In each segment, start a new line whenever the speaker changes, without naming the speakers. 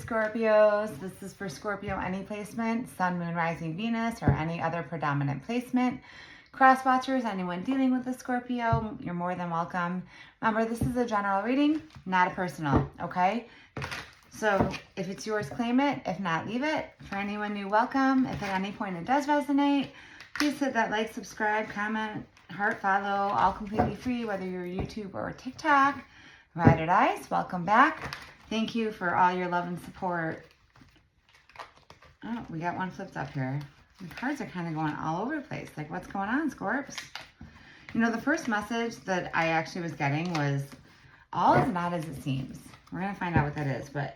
Scorpios. This is for Scorpio any placement, Sun, Moon, Rising, Venus, or any other predominant placement. Cross watchers, anyone dealing with a Scorpio, you're more than welcome. Remember, this is a general reading, not a personal, okay? So if it's yours, claim it. If not, leave it. For anyone new, welcome. If at any point it does resonate, please hit that like, subscribe, comment, heart, follow, all completely free, whether you're YouTube or TikTok. Ride or dice, welcome back. Thank you for all your love and support. Oh, we got one flipped up here. The cards are kind of going all over the place. Like, what's going on, Scorps? You know, the first message that I actually was getting was, all is not as it seems. We're going to find out what that is, but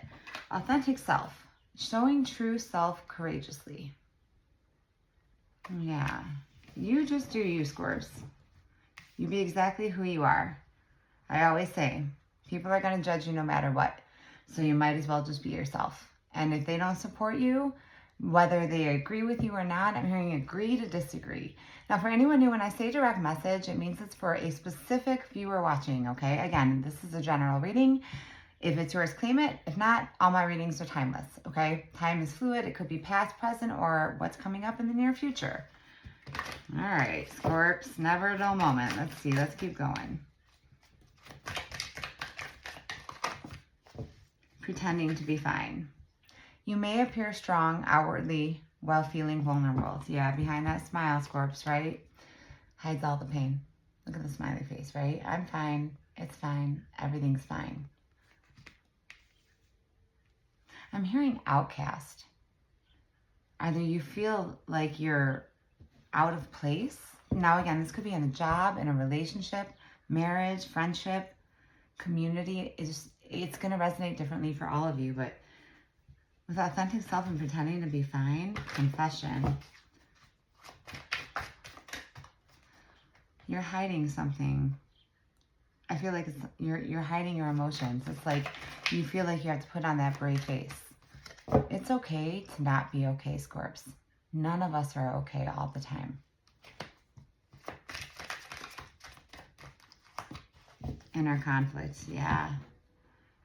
authentic self. Showing true self courageously. Yeah. You just do you, Scorps. You be exactly who you are. I always say, people are going to judge you no matter what. So you might as well just be yourself. And if they don't support you, whether they agree with you or not, I'm hearing agree to disagree. Now, for anyone new, when I say direct message, it means it's for a specific viewer watching, okay? Again, this is a general reading. If it's yours, claim it. If not, all my readings are timeless, okay? Time is fluid. It could be past, present, or what's coming up in the near future. All right, Scorps, never a dull moment. Let's see. Let's keep going. Pretending to be fine. You may appear strong outwardly while feeling vulnerable. Yeah, behind that smile, Scorps, right? Hides all the pain. Look at the smiley face, right? I'm fine. It's fine. Everything's fine. I'm hearing outcast. Either you feel like you're out of place. Now, again, this could be in a job, in a relationship, marriage, friendship, community. It's going to resonate differently for all of you, but with authentic self and pretending to be fine, confession. You're hiding something. I feel like you're hiding your emotions. It's like you feel like you have to put on that brave face. It's okay to not be okay, Scorps. None of us are okay all the time. Inner conflicts, yeah.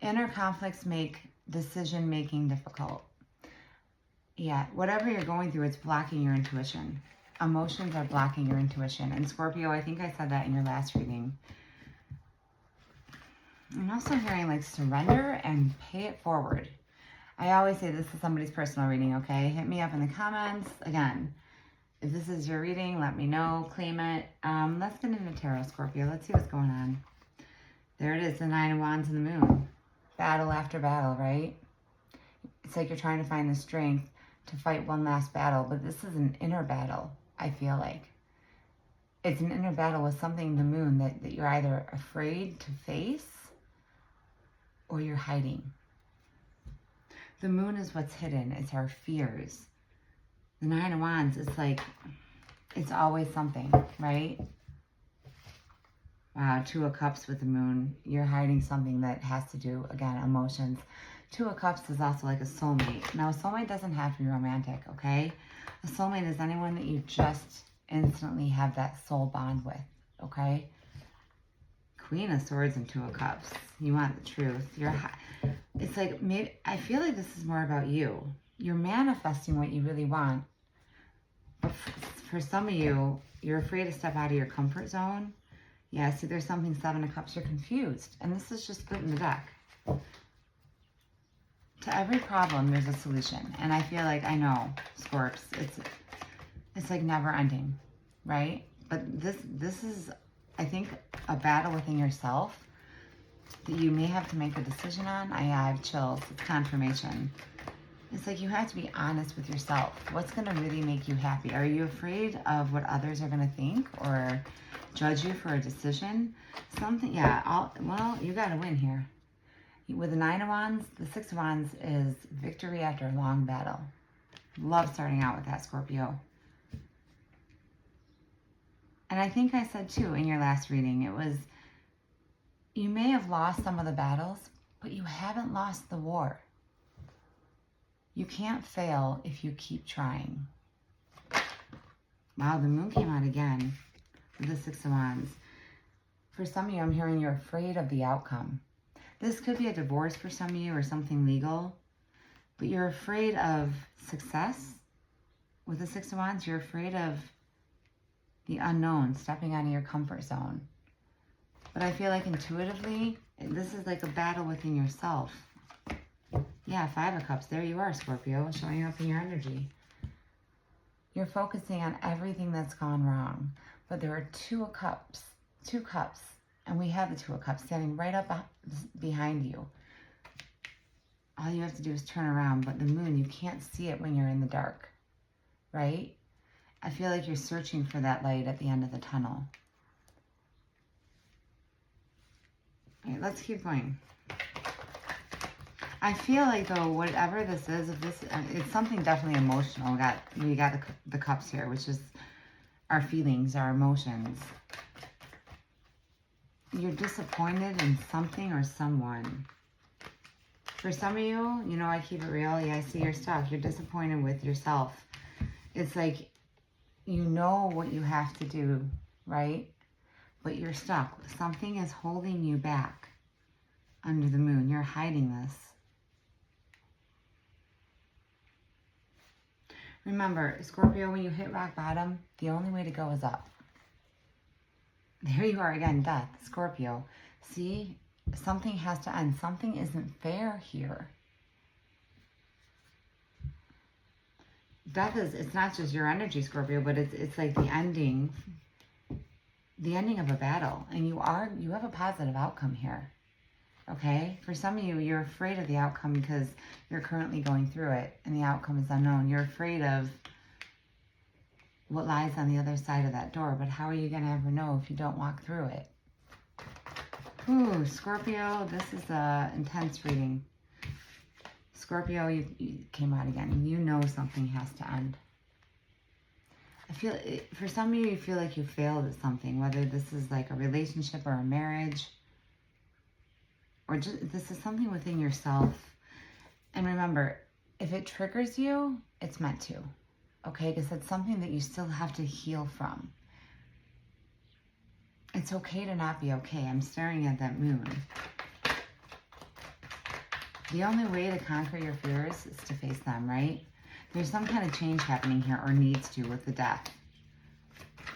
Inner conflicts make decision-making difficult. Yeah, whatever you're going through, it's blocking your intuition. Emotions are blocking your intuition. And Scorpio, I think I said that in your last reading. I'm also hearing like surrender and pay it forward. I always say this is somebody's personal reading, okay? Hit me up in the comments. Again, if this is your reading, let me know. Claim it. Let's get into tarot, Scorpio. Let's see what's going on. There it is, the Nine of Wands and the Moon. Battle after battle, right? It's like you're trying to find the strength to fight one last battle, but this is an inner battle, I feel like. It's an inner battle with something, the moon, that you're either afraid to face or you're hiding. The moon is what's hidden. It's our fears. The Nine of Wands, it's like, it's always something, right? Wow, Two of Cups with the moon. You're hiding something that has to do, again, emotions. Two of Cups is also like a soulmate. Now, a soulmate doesn't have to be romantic, okay? A soulmate is anyone that you just instantly have that soul bond with, okay? Queen of Swords and Two of Cups. You want the truth. It's like, maybe, I feel like this is more about you. You're manifesting what you really want. But for some of you, you're afraid to step out of your comfort zone. Yeah, see, there's something, Seven of Cups, you're confused. And this is just splitting the deck. To every problem, there's a solution. And I feel like, I know, Scorps, it's like never ending, right? But this is, I think, a battle within yourself that you may have to make a decision on. I have chills. It's confirmation. It's like you have to be honest with yourself. What's going to really make you happy? Are you afraid of what others are going to think or judge you for a decision? Something, yeah. Well, you got to win here. With the Nine of Wands, the Six of Wands is victory after a long battle. Love starting out with that, Scorpio. And I think I said, too, in your last reading, it was, you may have lost some of the battles, but you haven't lost the war. You can't fail if you keep trying. Wow, the moon came out again with the Six of Wands. For some of you, I'm hearing you're afraid of the outcome. This could be a divorce for some of you or something legal. But you're afraid of success. With the Six of Wands, you're afraid of the unknown, stepping out of your comfort zone. But I feel like intuitively, this is like a battle within yourself. Yeah, Five of Cups. There you are, Scorpio, showing up in your energy. You're focusing on everything that's gone wrong. But there are Two cups, and we have the Two of Cups standing right up behind you. All you have to do is turn around, but the moon, you can't see it when you're in the dark, right? I feel like you're searching for that light at the end of the tunnel. All right, let's keep going. I feel like, though, whatever this is, if this, it's something definitely emotional. We got the cups here, which is our feelings, our emotions. You're disappointed in something or someone. For some of you, you know, I keep it real. Yeah, I see you're stuck. You're disappointed with yourself. It's like, you know what you have to do, right? But you're stuck. Something is holding you back under the moon. You're hiding this. Remember, Scorpio, when you hit rock bottom, the only way to go is up. There you are again, Death, Scorpio. See, something has to end. Something isn't fair here. Death is, it's not just your energy, Scorpio, but it's like the ending of a battle. And you have a positive outcome here. Okay? For some of you, you're afraid of the outcome because you're currently going through it and the outcome is unknown. You're afraid of what lies on the other side of that door, but how are you going to ever know if you don't walk through it? Ooh, Scorpio, this is an intense reading. Scorpio, you came out again. You know something has to end. I feel, for some of you, you feel like you failed at something, whether this is like a relationship or a marriage, or just this is something within yourself. And remember, if it triggers you, it's meant to. Okay, because it's something that you still have to heal from. It's okay to not be okay. I'm staring at that moon. The only way to conquer your fears is to face them, right? There's some kind of change happening here, or needs to, with the Death.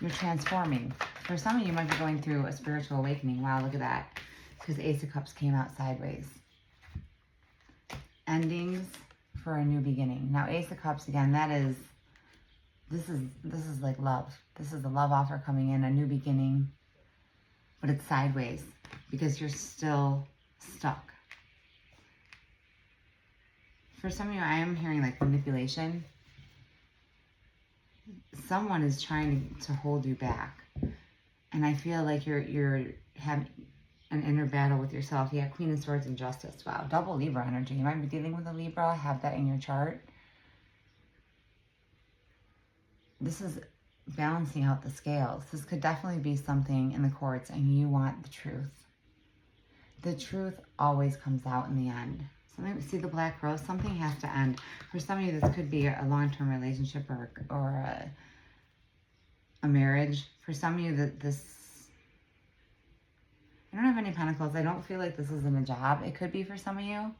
You're transforming. For some of you, you might be going through a spiritual awakening. Wow, look at that. Because Ace of Cups came out sideways. Endings for a new beginning. Now, Ace of Cups, again, this is like love. This is the love offer coming in, a new beginning. But it's sideways because you're still stuck. For some of you, I am hearing like manipulation. Someone is trying to hold you back. And I feel like you're having an inner battle with yourself. Yeah, Queen of Swords and Justice. Wow, double Libra energy. You might be dealing with a Libra. Have that in your chart. This is balancing out the scales. This could definitely be something in the courts and you want the truth. The truth always comes out in the end. Something, see the black rose? Something has to end. For some of you, this could be a long-term relationship or a marriage. For some of you, I don't have any pentacles. I don't feel like this is in a job. It could be for some of you.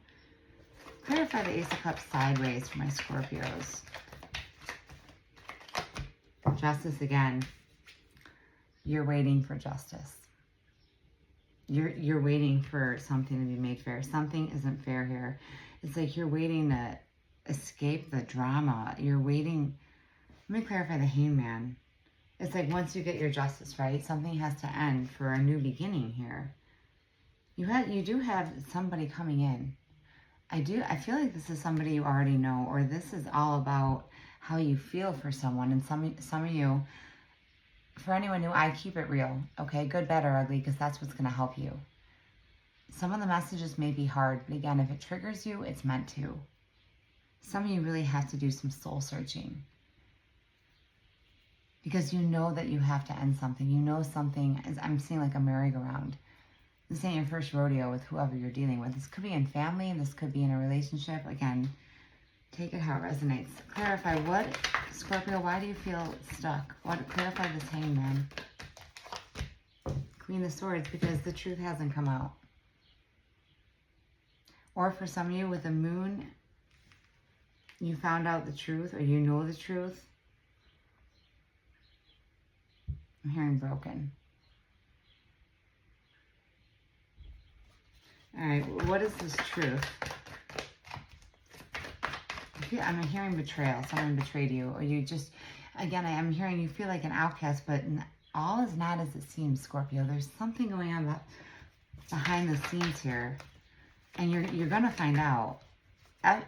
Clarify the Ace of Cups sideways for my Scorpios. Justice again. You're waiting for justice. You're waiting for something to be made fair. Something isn't fair here. It's like you're waiting to escape the drama. You're waiting. Let me clarify the Hangman. It's like once you get your justice, right? Something has to end for a new beginning here. You do have somebody coming in. I feel like this is somebody you already know, or this is all about how you feel for someone. And some of you, for anyone new, I keep it real, okay? Good, bad, or ugly, because that's what's going to help you. Some of the messages may be hard, but again, if it triggers you, it's meant to. Some of you really have to do some soul searching. Because you know that you have to end something. You know something, I'm seeing like a merry-go-round. This ain't your first rodeo with whoever you're dealing with. This could be in family, this could be in a relationship. Again, take it how it resonates. Clarify what, Scorpio, why do you feel stuck? Clarify this Hangman. Queen of Swords, because the truth hasn't come out. Or for some of you with the moon You found out the truth, or you know the truth. I'm hearing broken. All right, what is this truth? I'm hearing betrayal. Someone betrayed you, or you just, again, I am hearing you feel like an outcast, but all is not as it seems, Scorpio. There's something going on behind the scenes here, and you're going to find out.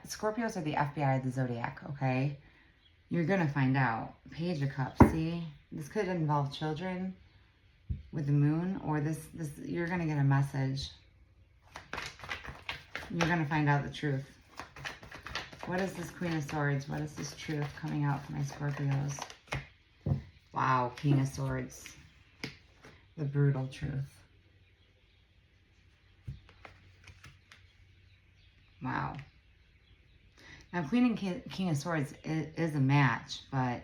Scorpios are the FBI of the zodiac, okay? You're going to find out. Page of Cups, see? This could involve children with the moon, or this you're going to get a message. You're going to find out the truth. What is this Queen of Swords? What is this truth coming out for my Scorpios? Wow, King of Swords. The brutal truth. Wow. Now, Queen and King of Swords is a match, but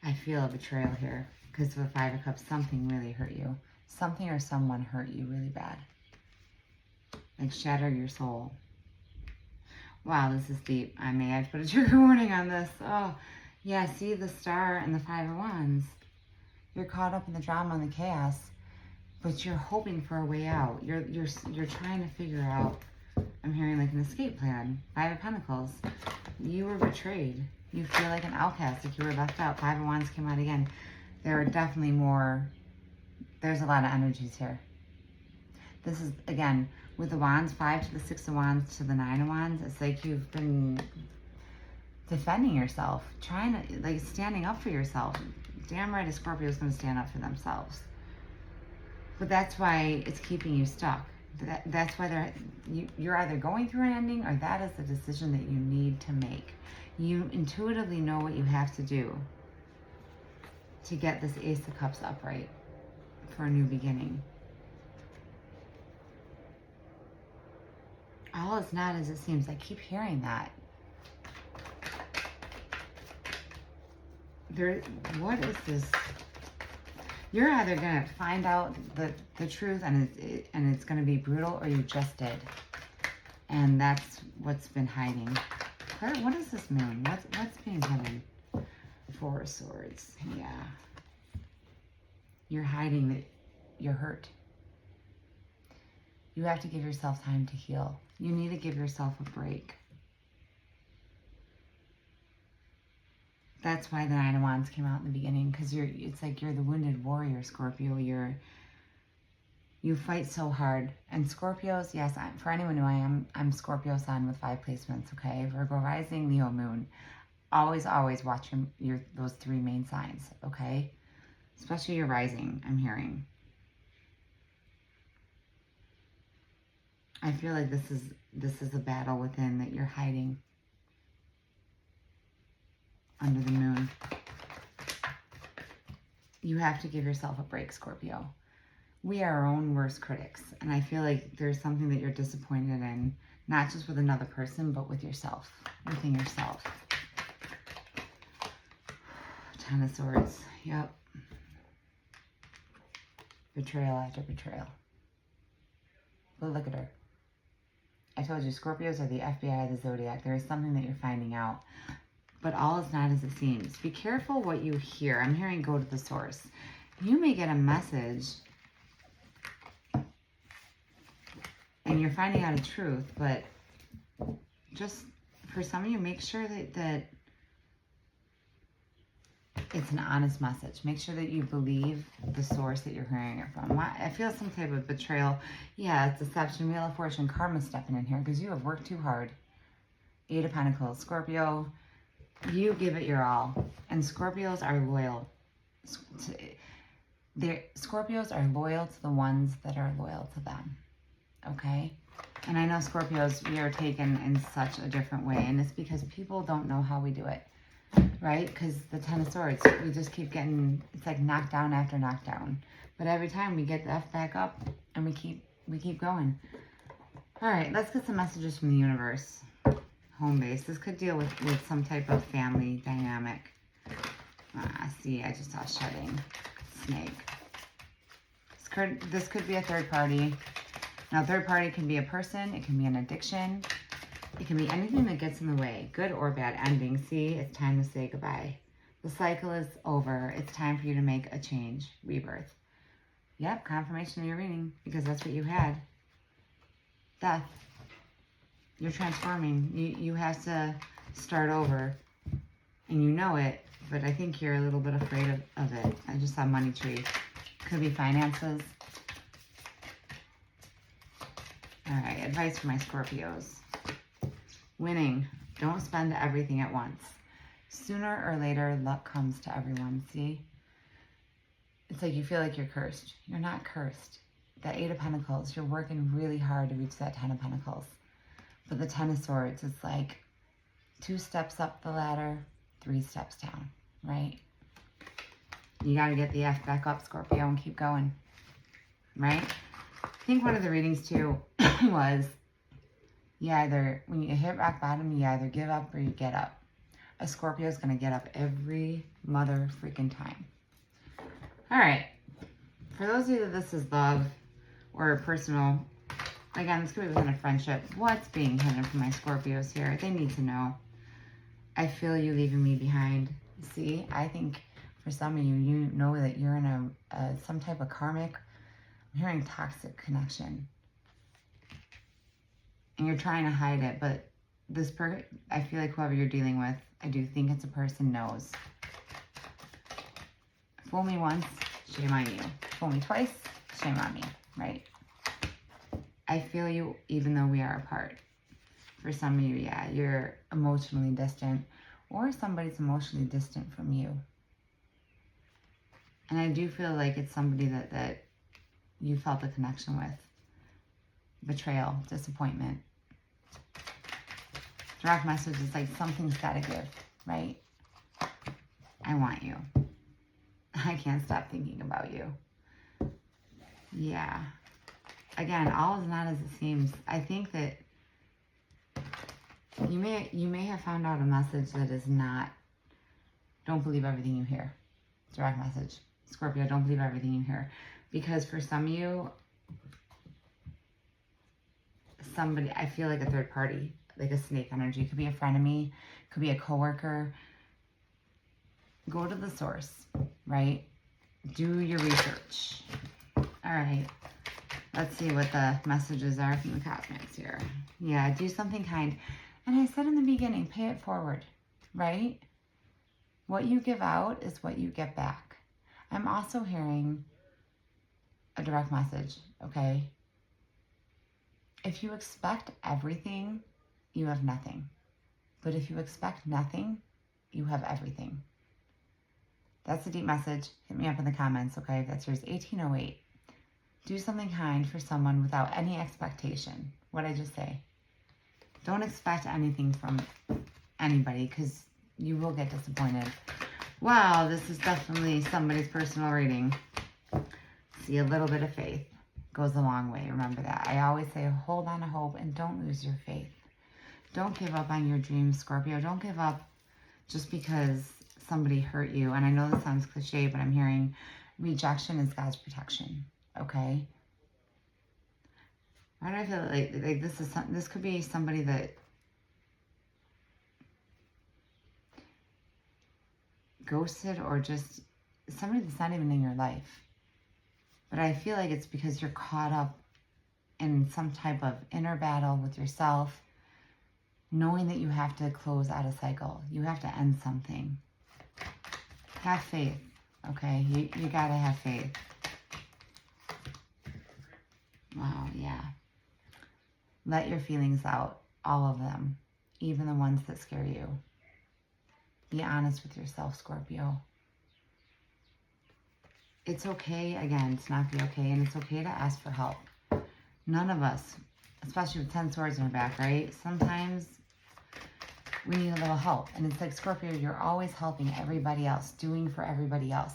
I feel a betrayal here. Because of the Five of Cups, something really hurt you. Something or someone hurt you really bad. Like shatter your soul. Wow, this is deep. I may have to put a trigger warning on this. Oh, yeah, see the Star and the Five of Wands. You're caught up in the drama and the chaos, but you're hoping for a way out. You're trying to figure out, I'm hearing like an escape plan. Five of Pentacles. You were betrayed. You feel like an outcast, like you were left out. Five of Wands came out again. There are definitely more, there's a lot of energies here. This is, again, with the Wands, 5 to the 6 of Wands to the 9 of Wands, it's like you've been defending yourself, trying to, like, standing up for yourself. Damn right a Scorpio is going to stand up for themselves. But that's why it's keeping you stuck. That's why you're either going through an ending, or that is the decision that you need to make. You intuitively know what you have to do to get this Ace of Cups upright for a new beginning. All is not as it seems. I keep hearing that. What is this? You're either going to find out the truth and it's going to be brutal, or you just did. And that's what's been hiding. What is this moon? What's being hidden? Four of Swords. Yeah. You're hiding that you're hurt. You have to give yourself time to heal. You need to give yourself a break. That's why the Nine of Wands came out in the beginning, because it's like you're the wounded warrior, Scorpio. You fight so hard. And Scorpios, yes, for anyone who I am, I'm Scorpio Sun with 5 placements, okay? Virgo Rising, Leo Moon. Always, always watch those 3 main signs, okay? Especially your rising, I'm hearing. I feel like this is a battle within that you're hiding under the moon. You have to give yourself a break, Scorpio. We are our own worst critics, and I feel like there's something that you're disappointed in, not just with another person, but with yourself, within yourself. Ten of Swords. Yep. Betrayal after betrayal. But look at her. I told you, Scorpios are the FBI of the zodiac. There is something that you're finding out. But all is not as it seems. Be careful what you hear. I'm hearing go to the source. You may get a message and you're finding out a truth, but just for some of you, make sure that it's an honest message. Make sure that you believe the source that you're hearing it from. I feel some type of betrayal. Yeah, it's deception, Wheel of Fortune, karma stepping in here because you have worked too hard. 8 of Pentacles. Scorpio, you give it your all. And Scorpios are loyal. Scorpios are loyal to the ones that are loyal to them. Okay? And I know Scorpios, we are taken in such a different way. And it's because people don't know how we do it. Right? Because the Ten of Swords, we just keep getting, it's like knockdown after knockdown. But every time we get the F back up and we keep going. All right, let's get some messages from the universe. Home base. This could deal with some type of family dynamic. See, I just saw shedding. Snake. This could be a third party. Now, third party can be a person. It can be an addiction. It can be anything that gets in the way, good or bad ending. See, it's time to say goodbye. The cycle is over. It's time for you to make a change, rebirth. Yep, confirmation of your reading, because that's what you had. Death. You're transforming. You have to start over, and you know it, but I think you're a little bit afraid of it. I just saw money tree. Could be finances. All right, advice for my Scorpios. Winning. Don't spend everything at once. Sooner or later, luck comes to everyone, see? It's like you feel like you're cursed. You're not cursed. The 8 of Pentacles, you're working really hard to reach that 10 of Pentacles. But the 10 of Swords, it's like 2 steps up the ladder, 3 steps down, right? You got to get the F back up, Scorpio, and keep going, right? I think one of the readings, too, was you either, when you hit rock bottom, you either give up or you get up. A Scorpio is going to get up every mother freaking time. All right. For those of you that this is love or personal, again, this could be within a friendship. What's being hidden from my Scorpios here? They need to know. I feel you leaving me behind. See, I think for some of you, you know that you're in some type of karmic, I'm hearing toxic connection. And you're trying to hide it, but I feel like whoever you're dealing with, I do think it's a person knows. Fool me once, shame on you. Fool me twice, shame on me, right? I feel you even though we are apart. For some of you, yeah, you're emotionally distant, or somebody's emotionally distant from you. And I do feel like it's somebody that you felt a connection with. Betrayal, disappointment. Direct message is like something's got to give, right? I want you. I can't stop thinking about you. Yeah. Again, all is not as it seems. I think that you may have found out a message that is not, don't believe everything you hear. Direct message. Scorpio, don't believe everything you hear. Because for some of you, somebody, I feel like a third party, like a snake energy. Could be a frenemy, could be a coworker. Go to the source, right? Do your research. All right. Let's see what the messages are from the cosmics here. Yeah, do something kind. And I said in the beginning, pay it forward, right? What you give out is what you get back. I'm also hearing a direct message, okay? If you expect everything, you have nothing. But if you expect nothing, you have everything. That's a deep message. Hit me up in the comments, okay? That's yours, 1808. Do something kind for someone without any expectation. What'd I just say? Don't expect anything from anybody because you will get disappointed. Wow, this is definitely somebody's personal reading. See, a little bit of faith goes a long way. Remember that. I always say hold on to hope and don't lose your faith. Don't give up on your dreams, Scorpio. Don't give up just because somebody hurt you. And I know this sounds cliche, but I'm hearing rejection is God's protection. Okay? Why do I feel like this could be somebody that ghosted or just somebody that's not even in your life. But I feel like it's because you're caught up in some type of inner battle with yourself, knowing that you have to close out a cycle. You have to end something. Have faith, okay? You gotta have faith. Wow, yeah. Let your feelings out, all of them, even the ones that scare you. Be honest with yourself, Scorpio. It's okay, again, to not be okay, and it's okay to ask for help. None of us, especially with 10 swords in our back, right? Sometimes we need a little help. And it's like, Scorpio, you're always helping everybody else, doing for everybody else.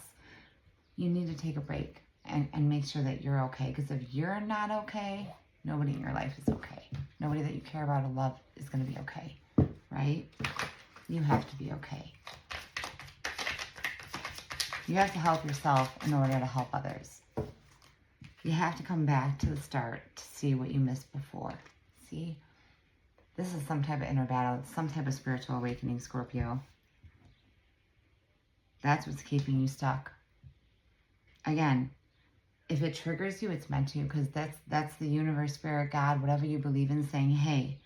You need to take a break and make sure that you're okay. Because if you're not okay, nobody in your life is okay. Nobody that you care about or love is going to be okay, right? You have to be okay. You have to help yourself in order to help others. You have to come back to the start to see what you missed before. See? This is some type of inner battle. It's some type of spiritual awakening, Scorpio. That's what's keeping you stuck. Again, if it triggers you, it's meant to, because that's the universe, spirit, God, whatever you believe in, saying, hey,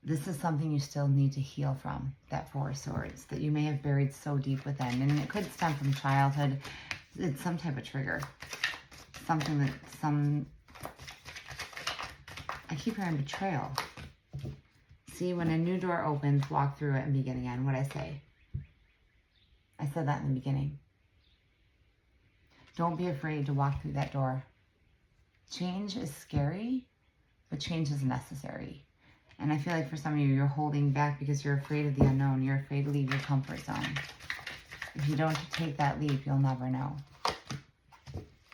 this is something you still need to heal from, that Four of Swords, that you may have buried so deep within. And it could stem from childhood. It's some type of trigger. Something that I keep hearing betrayal. See, when a new door opens, walk through it and begin again. What'd I say? I said that in the beginning. Don't be afraid to walk through that door. Change is scary, but change is necessary. And I feel like for some of you, you're holding back because you're afraid of the unknown. You're afraid to leave your comfort zone. If you don't take that leap, you'll never know.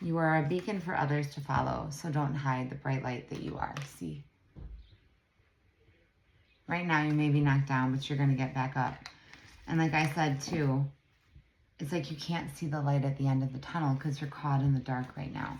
You are a beacon for others to follow, so don't hide the bright light that you are. See? Right now, you may be knocked down, but you're going to get back up. And like I said, too, it's like you can't see the light at the end of the tunnel because you're caught in the dark right now.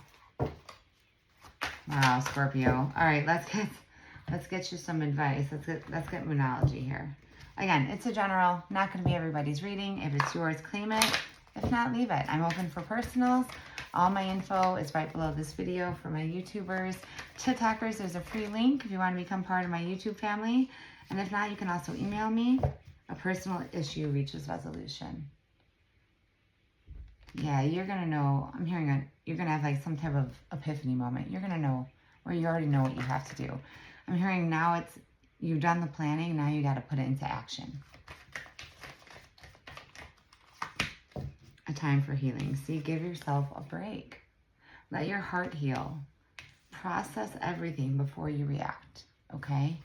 Wow, Scorpio. All right, let's get you some advice. Let's get Moonology here. Again, it's a general, not going to be everybody's reading. If it's yours, claim it. If not, leave it. I'm open for personals. All my info is right below this video for my YouTubers. TikTokers, there's a free link if you want to become part of my YouTube family. And if not, you can also email me. A personal issue reaches resolution. Yeah, you're going to know, I'm hearing you're going to have like some type of epiphany moment. You're going to know, or you already know what you have to do. I'm hearing now you've done the planning, now you got to put it into action. A time for healing. See, give yourself a break. Let your heart heal. Process everything before you react, okay?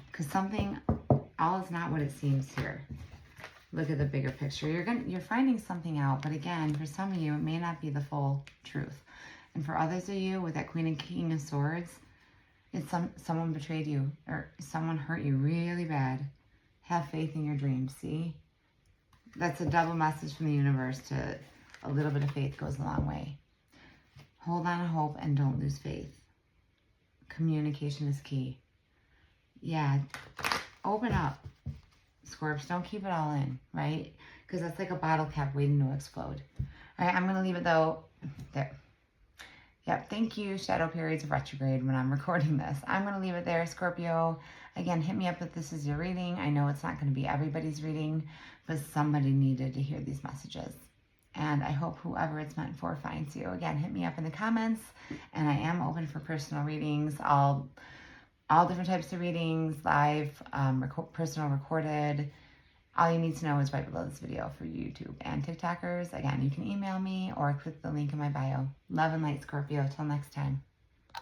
Because all is not what it seems here. Look at the bigger picture. You're finding something out, but again, for some of you, it may not be the full truth. And for others of you, with that Queen and King of Swords, it's someone betrayed you or someone hurt you really bad. Have faith in your dreams, see? That's a double message from the universe. To a little bit of faith goes a long way. Hold on to hope and don't lose faith. Communication is key. Yeah, open up. Scorps, don't keep it all in, right? Because that's like a bottle cap waiting to explode. All right, I'm going to leave it though. There. Yep, thank you, Shadow Periods of Retrograde, when I'm recording this. I'm going to leave it there, Scorpio. Again, hit me up if this is your reading. I know it's not going to be everybody's reading, but somebody needed to hear these messages. And I hope whoever it's meant for finds you. Again, hit me up in the comments, and I am open for personal readings, all different types of readings, live, personal, recorded. All you need to know is right below this video for YouTube and TikTokers. Again, you can email me or click the link in my bio. Love and light, Scorpio. Till next time.